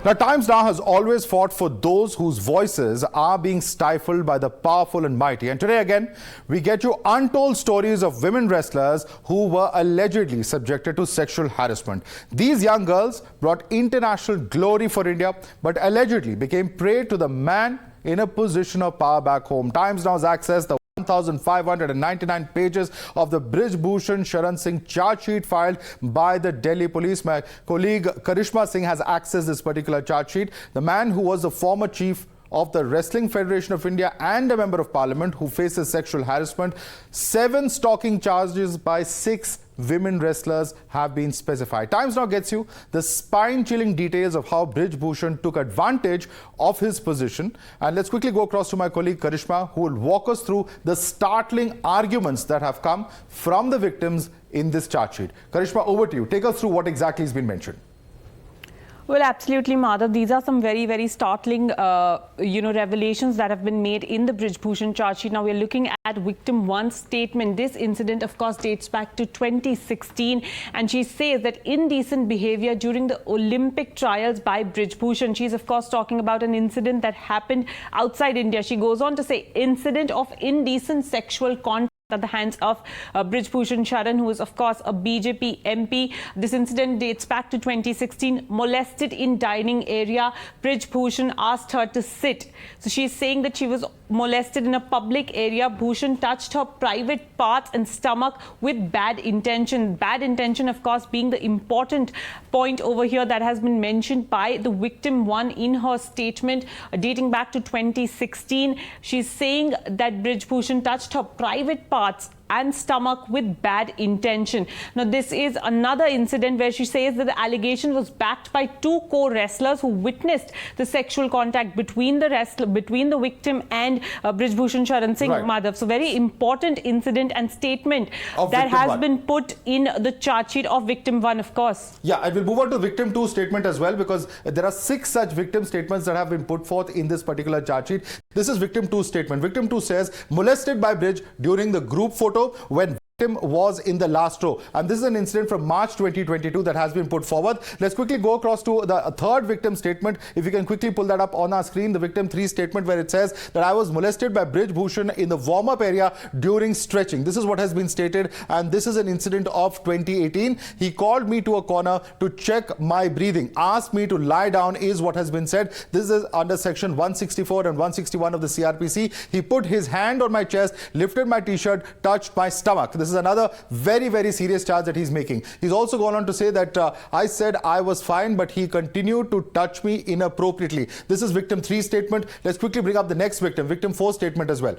Now, Times Now has always fought for those whose voices are being stifled by the powerful and mighty. And today again, we get you untold stories of women wrestlers who were allegedly subjected to sexual harassment. These young girls brought international glory for India, but allegedly became prey to the man in a position of power back home. Times Now's accessed the 1,599 pages of the Brij Bhushan Sharan Singh charge sheet filed by the Delhi police. My colleague Karishma Singh has accessed this particular charge sheet. The man who was the former chief of the Wrestling Federation of India and a member of parliament who faces sexual harassment. 7 stalking charges by 6 women wrestlers have been specified. Times Now gets you the spine-chilling details of how Brij Bhushan took advantage of his position. And let's quickly go across to my colleague Karishma, who will walk us through the startling arguments that have come from the victims in this charge sheet. Karishma, over to you. Take us through what exactly has been mentioned. Well, absolutely, Madhav. These are some very, very startling, revelations that have been made in the Brij Bhushan charge sheet. Now, we're looking at victim 1's statement. This incident, of course, dates back to 2016. And she says that indecent behavior during the Olympic trials by Brij Bhushan. She's, of course, talking about an incident that happened outside India. She goes on to say, incident of indecent sexual contact at the hands of Brij Bhushan Sharan, who is, of course, a BJP MP. This incident dates back to 2016. Molested in dining area. Brij Bhushan asked her to sit. So she's saying that she was molested in a public area. Bhushan touched her private parts and stomach with bad intention. Bad intention, of course, being the important point over here that has been mentioned by the victim 1 in her statement dating back to 2016. She's saying that Brij Bhushan touched her private parts and stomach with bad intention. Now, this is another incident where she says that the allegation was backed by 2 co-wrestlers who witnessed the sexual contact between the victim and Brij Bhushan Sharan Singh, right. Madhav. So, very important incident and statement that has been put in the charge sheet of victim 1, of course. Yeah, I will move on to victim 2 statement as well, because there are 6 such victim statements that have been put forth in this particular charge sheet. This is victim 2 statement. Victim 2 says, molested by Brij during the group photo when victim was in the last row. And this is an incident from March 2022 that has been put forward. Let's quickly go across to the 3rd victim statement. If you can quickly pull that up on our screen, the victim 3 statement, where it says that I was molested by Brij Bhushan in the warm-up area during stretching. This is what has been stated, and this is an incident of 2018. He called me to a corner to check my breathing, asked me to lie down, is what has been said. This is under section 164 and 161 of the CRPC. He put his hand on my chest, lifted my t-shirt, touched my stomach. This is another very, very serious charge that he's making. He's also gone on to say that I said I was fine, but he continued to touch me inappropriately. This is victim 3 statement. Let's quickly bring up the next victim 4 statement as well.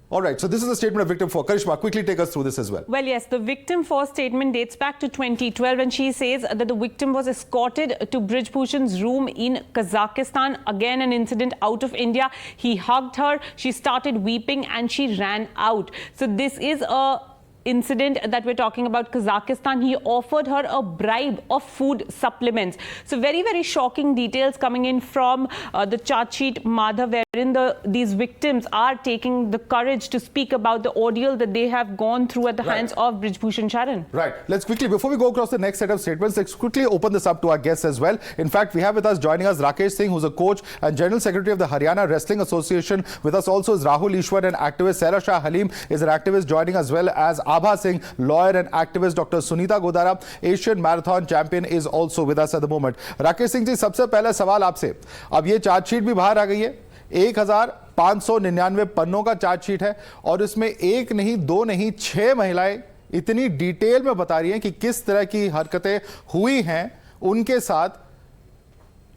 All right, so this is the statement of victim 4. Karishma, quickly take us through this as well. Well, yes, the victim 4 statement dates back to 2012, and she says that the victim was escorted to Brij Bhushan's room in Kazakhstan. Again, an incident out of India. He hugged her, she started weeping, and she ran out. So this is a incident that we're talking about, Kazakhstan. He offered her a bribe of food supplements. So very, very shocking details coming in from the charge sheet, Madhav, wherein these victims are taking the courage to speak about the ordeal that they have gone through at the hands of Brij Bhushan Sharan. Right. Let's quickly, before we go across the next set of statements, let's quickly open this up to our guests as well. In fact, we have with us, joining us, Rakesh Singh, who's a coach and General Secretary of the Haryana Wrestling Association. With us also is Rahul Ishwar, an activist. Sarah Shah Halim is an activist, joining as well as Abha Singh, lawyer and activist. Dr. Sunita Godara, Asian Marathon champion, is also with us at the moment. Rakesh Singh जी, सबसे पहला सवाल आपसे, अब ये chargesheet भी बाहर आ गई है, 1599 पन्नों का चार्जशीट है, और इसमें 1 नहीं 2 नहीं 6 महिलाएं इतनी डिटेल में बता रही हैं कि किस तरह की हरकतें हुई हैं उनके साथ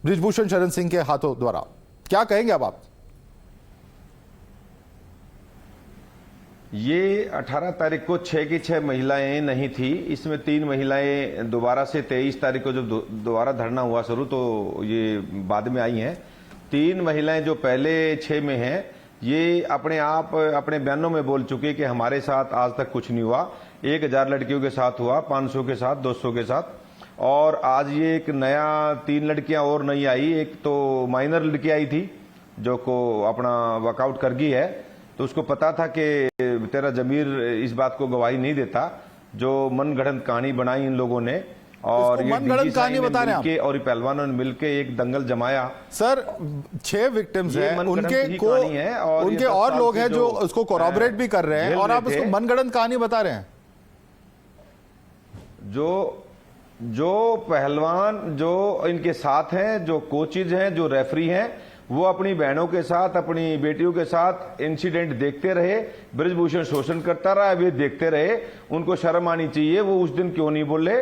ब्रिज भूषण शरण सिंह के हाथों द्वारा. क्या कहेंगे अब आप? ये 18 तारीख को 6 की 6 महिलाएं नहीं थी. इसमें 3 महिलाएं दोबारा से 23 तारीख को जब दोबारा धरना हुआ शुरू, तो ये बाद में आई हैं. 3 महिलाएं जो पहले 6 में हैं, ये अपने आप अपने बयानों में बोल चुकी कि हमारे साथ आज तक कुछ नहीं हुआ. 1000 लड़कियों के साथ हुआ, 500 के साथ, 200 के साथ, और आज ये एक नया 3 लड़कियां और नई आई. एक तो माइनर लड़की आई थी जो को अपना वर्कआउट कर गई है, तो उसको पता था कि तेरा जमीर इस बात को गवाही नहीं देता. जो मनगढ़ंत कहानी बनाई इन लोगों ने, और ये मनगढ़ंत कहानी बता रहे हैं मिलके और पहलवानों ने मिलके एक दंगल जमाया। सर 6 विक्टिम्स हैं, उनके और लोग हैं जो उसको कोरॉबरेट भी कर रहे हैं और आप उसको मनगढ़ंत कहानी बता रहे हैं। जो पहलवान जो इनके साथ हैं, जो कोचेज हैं, जो रेफरी हैं, वो अपनी बहनों के साथ, अपनी बेटियों के साथ इंसिडेंट देखते रहे। ब्रिजभूषण शोषण करता रहा, वे देखते रहे। उनको शर्म आनी चाहिए, वो उस दिन क्यों नहीं बोले?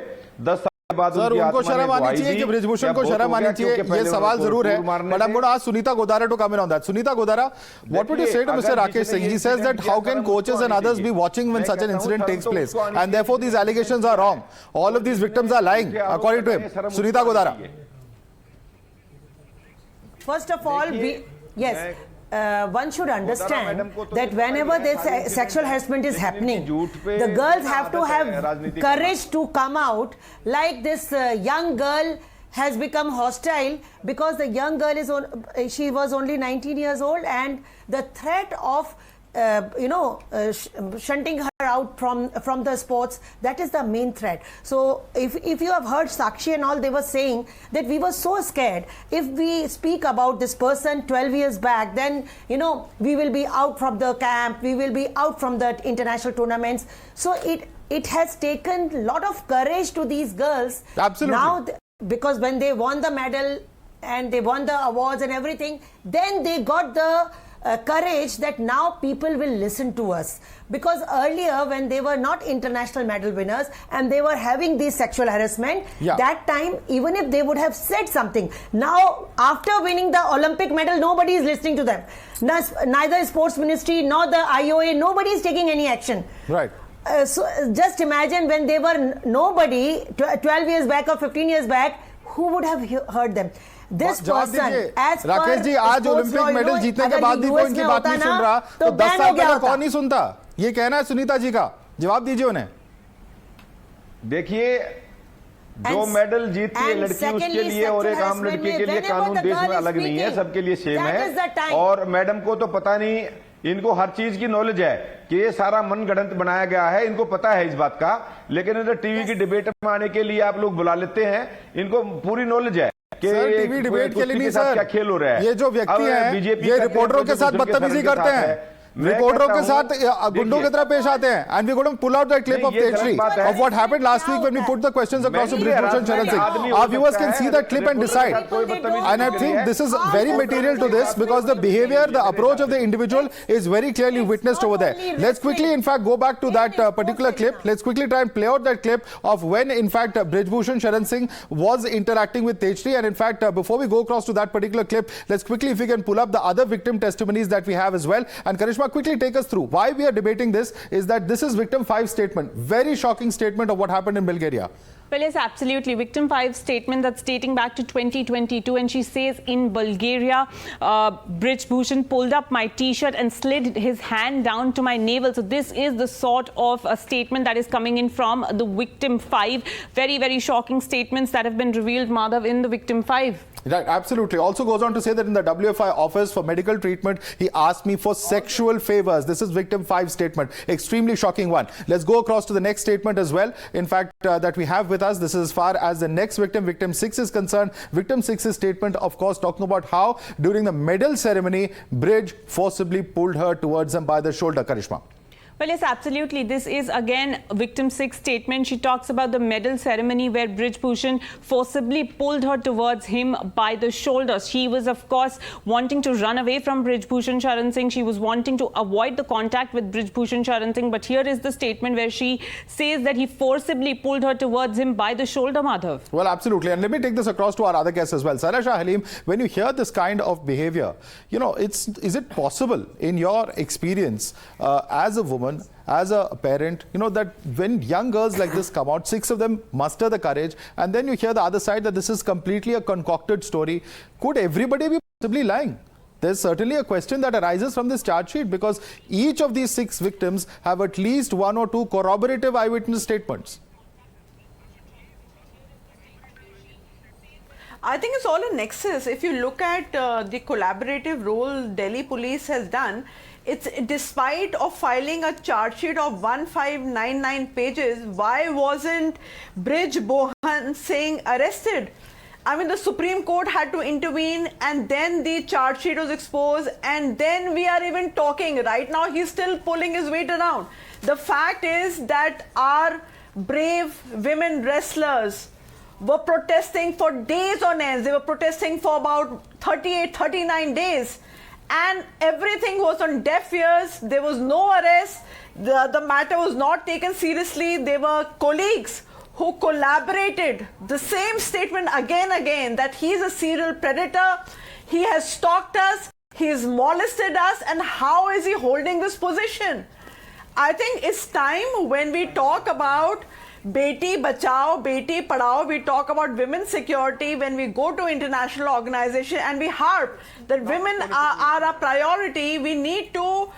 10 साल बाद सर उनको शर्म आनी चाहिए कि ब्रिजभूषण को शर्म आनी चाहिए, ये सवाल जरूर है। But I'm going to ask Sunita Godara to come in on that. Sunita Godara, what would you say to Mr. Rakesh Singh? He says that how can coaches and others be watching when such an incident takes place, and therefore these allegations are wrong. All of these victims are lying, according to him. Sunita Godara. First of all, one should understand that whenever this sexual harassment is happening, the girls have to have courage to come out. Like this young girl has become hostile because the young girl she was only 19 years old, and the threat of shunting her out from the sports, that is the main threat. So if you have heard Sakshi and all, they were saying that we were so scared. If we speak about this person 12 years back, then we will be out from the camp, we will be out from the international tournaments. So it has taken a lot of courage to these girls. Absolutely. Now because when they won the medal and they won the awards and everything, then they got the courage that now people will listen to us. Because earlier when they were not international medal winners and they were having this sexual harassment, that time even if they would have said something, now after winning the Olympic medal, nobody is listening to them. Neither sports ministry nor the IOA, nobody is taking any action. Right. So just imagine when they were nobody 12 years back or 15 years back, who would have heard them? This person, as Rakesh ji, आज Olympic medal जीतने के बाद भी कोई इनकी बात नहीं सुन रहा, तो 10 साल पहले कौन नहीं सुनता? ये कहना है सुनीता जी का, जवाब दीजिए उन्हें। देखिए, जो मेडल जीतती है लड़की, उसके लिए और एक आम लड़की के लिए कानून देश में अलग नहीं है, सबके लिए सेम है। और मैडम को तो पता नहीं, इनको हर चीज की नॉलेज है कि ये सारा मनगढ़ंत बनाया गया है, इनको पता है इस बात का। लेकिन इधर टीवी की डिबेट में आने के लिए आप लोग बुला लेते हैं, इनको पूरी नॉलेज है कि टीवी डिबेट के लिए नहीं सर, क्या खेल हो रहा है। ये जो व्यक्ति हैं, ये रिपोर्टरों के साथ बदतमीजी करते हैं, रिपोर्टरों के साथ गुंडों की तरह पेश आते हैं। And we're going to pull out that clip of Tetri of what happened last week when we put the questions across to Brij Bhushan Sharan Singh. Our viewers can see that clip and decide. And I think this is very material to this because the behavior, the approach of the individual is very clearly witnessed over there. Let's quickly, in fact, go back to that particular clip. Let's quickly try and play out that clip of when, in fact, Brij Bhushan Sharan Singh was interacting with Tetri. And in fact, before we go across to that particular clip, let's quickly, if we can pull up the other victim testimonies that we have as well. And Karishma, quickly take us through why we are debating this. Is that this is victim 5 statement, very shocking statement of what happened in Bulgaria. Well, yes, absolutely. Victim 5 statement that's dating back to 2022, and she says in Bulgaria, Brij Bhushan pulled up my t-shirt and slid his hand down to my navel. So this is the sort of a statement that is coming in from the victim 5. Very, very shocking statements that have been revealed, Madhav, in the victim 5. Right, absolutely. Also goes on to say that in the WFI office for medical treatment, he asked me for sexual favors. This is victim 5 statement. Extremely shocking one. Let's go across to the next statement as well. In fact, that we have with us, this is as far as the next victim, victim 6 is concerned. Victim 6's statement, of course, talking about how during the medal ceremony, Brij forcibly pulled her towards him by the shoulder. Karishma. Well, yes, absolutely. This is again victim 6 statement. She talks about the medal ceremony where Brij Bhushan forcibly pulled her towards him by the shoulders. She was, of course, wanting to run away from Brij Bhushan Sharan Singh. She was wanting to avoid the contact with Brij Bhushan Sharan Singh. But here is the statement where she says that he forcibly pulled her towards him by the shoulder, Madhav. Well, absolutely. And let me take this across to our other guests as well. Sarasha Halim, when you hear this kind of behavior, is it possible in your experience as a woman, as a parent, that when young girls like this come out, 6 of them muster the courage, and then you hear the other side that this is completely a concocted story. Could everybody be possibly lying? There's certainly a question that arises from this charge sheet because each of these 6 victims have at least 1 or 2 corroborative eyewitness statements. I think it's all a nexus. If you look at the collaborative role Delhi police has done, it's despite of filing a charge sheet of 1599 pages, why wasn't Brij Bhushan Singh arrested? I mean, the Supreme Court had to intervene, and then the charge sheet was exposed, and then we are even talking. Right now, he's still pulling his weight around. The fact is that our brave women wrestlers were protesting for days on end. They were protesting for about 38, 39 days. And everything was on deaf ears. There was no arrest. The matter was not taken seriously. They were colleagues who collaborated. The same statement again, that he's a serial predator. He has stalked us. He's molested us. And how is he holding this position? I think it's time when we talk about Beti Bachao, Beti Padhao, we talk about women's security, when we go to international organization and we harp that women are a priority, we need to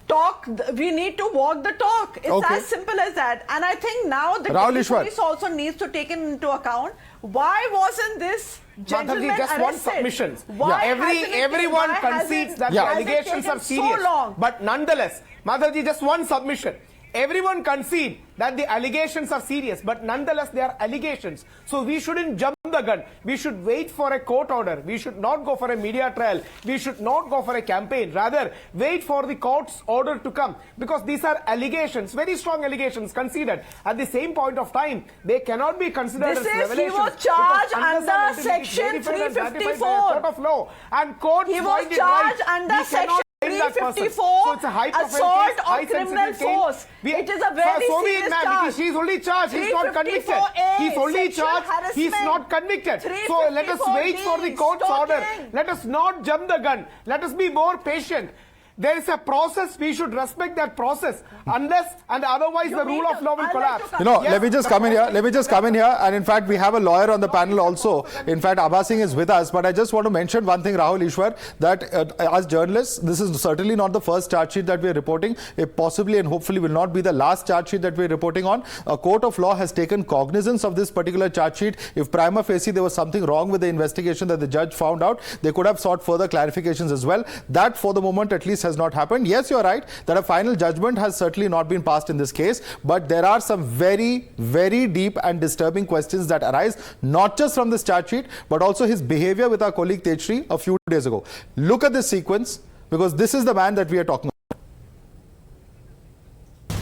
talk, we need to walk the talk. It's as simple as that. And I think now the police also needs to take into account, why wasn't this gentleman Madhavji, just arrested? one submission. Why everyone concedes that the allegations are serious. But nonetheless, Madhavji, just one submission. Everyone concedes that the allegations are serious, but nonetheless they are allegations. So we shouldn't jump the gun. We should wait for a court order. We should not go for a media trial. We should not go for a campaign. Rather, wait for the court's order to come. Because these are allegations, very strong allegations conceded. At the same point of time, they cannot be considered as revelations. He was charged under Section 354. Court of law. And courts he was charged under Section 354, so it's a assault on criminal force. It is a very serious charge. She's only charged. He's not convicted. He's only charged. He's not convicted. So let us wait for the court's order. Let us not jump the gun. Let us be more patient. There is a process. We should respect that process. Unless and otherwise, the rule of law will collapse. Let me just come in here. Let me just come in here. And in fact, we have a lawyer on the panel also. In fact, Abha Singh is with us. But I just want to mention one thing, Rahul Ishwar, that as journalists, this is certainly not the first charge sheet that we are reporting. It possibly and hopefully will not be the last charge sheet that we are reporting on. A court of law has taken cognizance of this particular charge sheet. If prima facie there was something wrong with the investigation that the judge found out, they could have sought further clarifications as well. That for the moment at least has not happened. Yes, you're right that a final judgment has certainly not been passed in this case, but there are some very, very deep and disturbing questions that arise, not just from this charge sheet, but also his behavior with our colleague Tejshri a few days ago. Look at this sequence, because this is the man that we are talking about.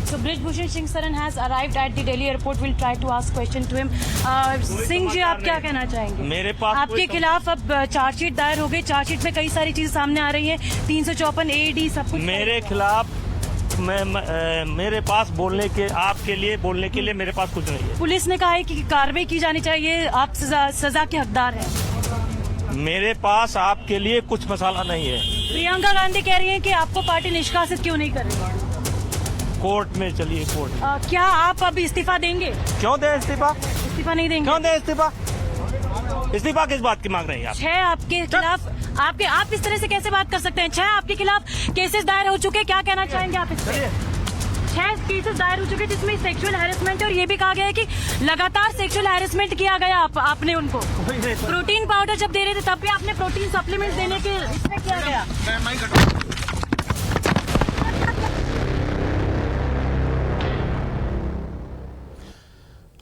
So Brij Bhushan Sharan has arrived at the Delhi airport. We'll try to ask question to him. Singh ji, आप क्या कहना चाहेंगे? मेरे पास आपके खिलाफ अब chargesheet दायर हो गई. चार्जशीट में कई सारी चीजें सामने आ रही हैं. 354 AD सब कुछ मेरे खिलाफ मेरे पास बोलने के आपके लिए बोलने के लिए मेरे पास कुछ नहीं है. पुलिस ने कहा है कि कार्रवाई की जानी चाहिए. आप सजा के हकदार हैं. मेरे पास आपके लिए कुछ मसाला नहीं है. प्रियंका गांधी कह रही हैं कि आपको पार्टी निष्कासित क्यों नहीं कर रही? कोर्ट में चलिए कोर्ट. क्या आप अब इस्तीफा देंगे? क्यों दे इस्तीफा? इस्तीफा नहीं देंगे. क्यों दे इस्तीफा? इस्तीफा किस बात की मांग रहे हैं आप? 6 आपके खिलाफ आप इस तरह से कैसे बात कर सकते हैं? 6 आपके खिलाफ केसेस दायर हो चुके. क्या कहना चाहेंगे आप इस पर? 6 केसेस दायर हो चुके जिसमें सेक्सुअल हैरेसमेंट है, और ये भी कहा गया है कि लगातार सेक्सुअल हैरेसमेंट किया गया. आपने उनको प्रोटीन पाउडर जब दे रहे थे तब भी आपने प्रोटीन सप्लीमेंट देने के इसमें किया गया.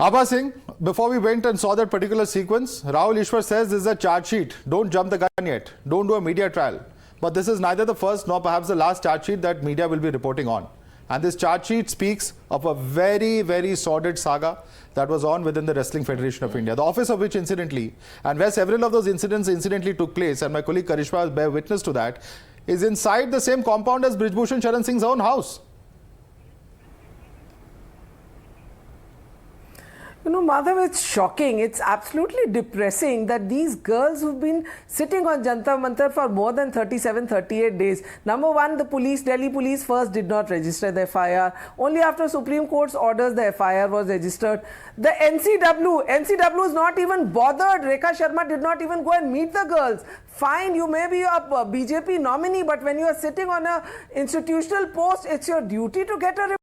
Abha Singh, before we went and saw that particular sequence, Rahul Ishwar says this is a charge sheet. Don't jump the gun yet. Don't do a media trial. But this is neither the first nor perhaps the last charge sheet that media will be reporting on. And this charge sheet speaks of a very, very sordid saga that was on within the Wrestling Federation of India, the office of which incidentally, and where several of those incidents incidentally took place, and my colleague Karishma will bear witness to that, is inside the same compound as Brij Bhushan Sharan Singh's own house. You know, Madhav, it's shocking. It's absolutely depressing that these girls who've been sitting on Jantar Mantar for more than 37, 38 days. Number one, the police, Delhi police first did not register the FIR. Only after Supreme Court's orders, the FIR was registered. The NCW is not even bothered. Rekha Sharma did not even go and meet the girls. Fine, you may be a BJP nominee, but when you are sitting on an institutional post, it's your duty to get a report.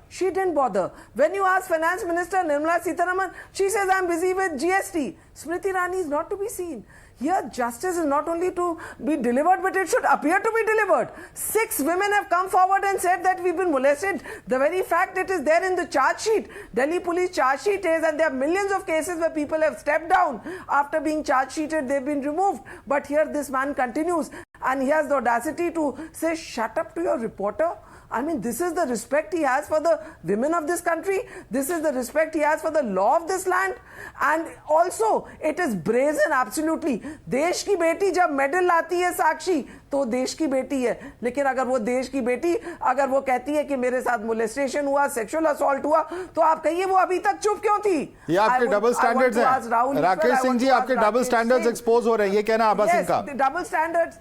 She didn't bother. When you ask Finance Minister Nirmala Sitharaman, she says, I'm busy with GST. Smriti Irani is not to be seen. Here, justice is not only to be delivered, but it should appear to be delivered. 6 women have come forward and said that we've been molested. The very fact it is there in the charge sheet. Delhi police charge sheet is, and there are millions of cases where people have stepped down after being charge sheeted, they've been removed. But here this man continues, and he has the audacity to say, shut up to your reporter. I mean, this is the respect he has for the women of this country. This is the respect he has for the law of this land. And also, it is brazen, absolutely. देश की बेटी जब medal लाती है साक्षी, तो देश की बेटी है. लेकिन अगर वो देश की बेटी, अगर वो कहती है कि मेरे साथ मोलेस्टेशन हुआ, सेक्सुअल असॉल्ट हुआ, तो आप कहिए वो अभी तक चुप क्यों थी? ये आपके डबल स्टैंडर्ड्स हैं. राकेश सिंह जी, आपके डबल स्टैंडर्ड्स एक्सपोज हो रहे हैं. ये कहना आभा सिंह का. Double standards.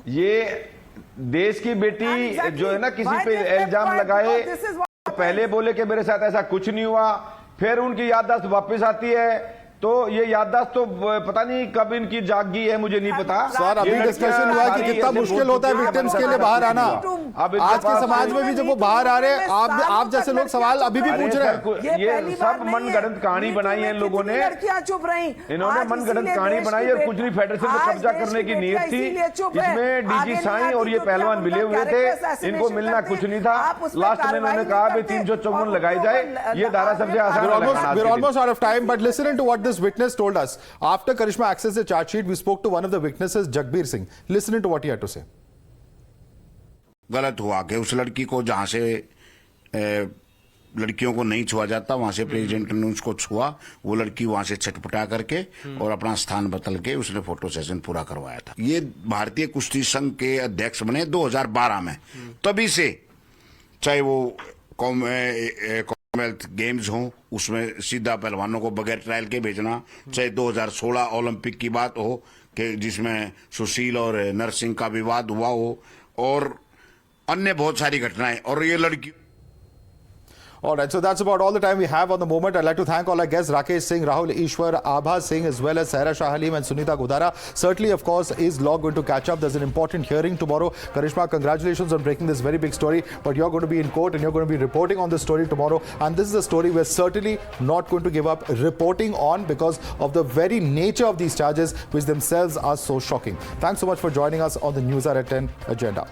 ये देश की बेटी जो है ना, किसी पे इल्जाम लगाए, पहले बोले कि मेरे साथ ऐसा कुछ नहीं हुआ, फिर उनकी याददाश्त वापस आती है, तो ये याददाश्त तो पता नहीं कब इनकी जाग गई है, मुझे नहीं पता. सर, अभी डिस्कशन हुआ कि कितना मुश्किल होता है विक्टिम्स के लिए बाहर आना. आज के समाज में भी जब वो बाहर आ रहे हैं, आप जैसे लोग सवाल अभी भी पूछ रहे हैं. ये सब मनगढ़ंत कहानी बनाई है इन लोगों ने. इन्होंने मनगढ़ंत कहानी बनाई है. कुछ नहीं, फेडरेशन में कब्जा करने की नीयत थी. इसमें डीजी साईं और ये पहलवान मिले हुए थे. इनको मिलना कुछ नहीं था. लास्ट में इन्होंने कहा 354 लगाई जाए. ये धारा सबसे आसान. We're almost out of time, but listen to what this witness told us. After Karishma accessed the charge sheet, we spoke to one of the witnesses, Jagbir Singh. Listen to what he had to say. गलत हुआ कि उस लड़की को जहां से लड़कियों को नहीं छुआ जाता, वहां से प्रेसिडेंट ने उसको छुआ. वो लड़की वहां से छटपटा करके और अपना स्थान बदल के उसने फोटो सेशन पूरा करवाया था. ये भारतीय कुश्ती संघ के अध्यक्ष बने 2012 में. तभी से चाहे वो कॉमनवेल्थ गेम्स हो, उसमें सीधा पहलवानों को बगैर ट्रायल के भेजना, चाहे 2016 ओलंपिक की बात हो कि जिसमें सुशील और नरसिंह का विवाद हुआ हो, और अन्य बहुत सारी घटनाएं. और ये लड़की. All right, so that's about all the time we have on the moment. I'd like to thank all our guests, Rakesh Singh, Rahul Ishwar, Abha Singh, as well as Sahara Shah Halim and Sunita Godara. Certainly, of course, is law going to catch up? There's an important hearing tomorrow. Karishma, congratulations on breaking this very big story, but you're going to be in court and you're going to be reporting on this story tomorrow. And this is a story we're certainly not going to give up reporting on because of the very nature of these charges, which themselves are so shocking. Thanks so much for joining us on the NewsHour at 10 agenda.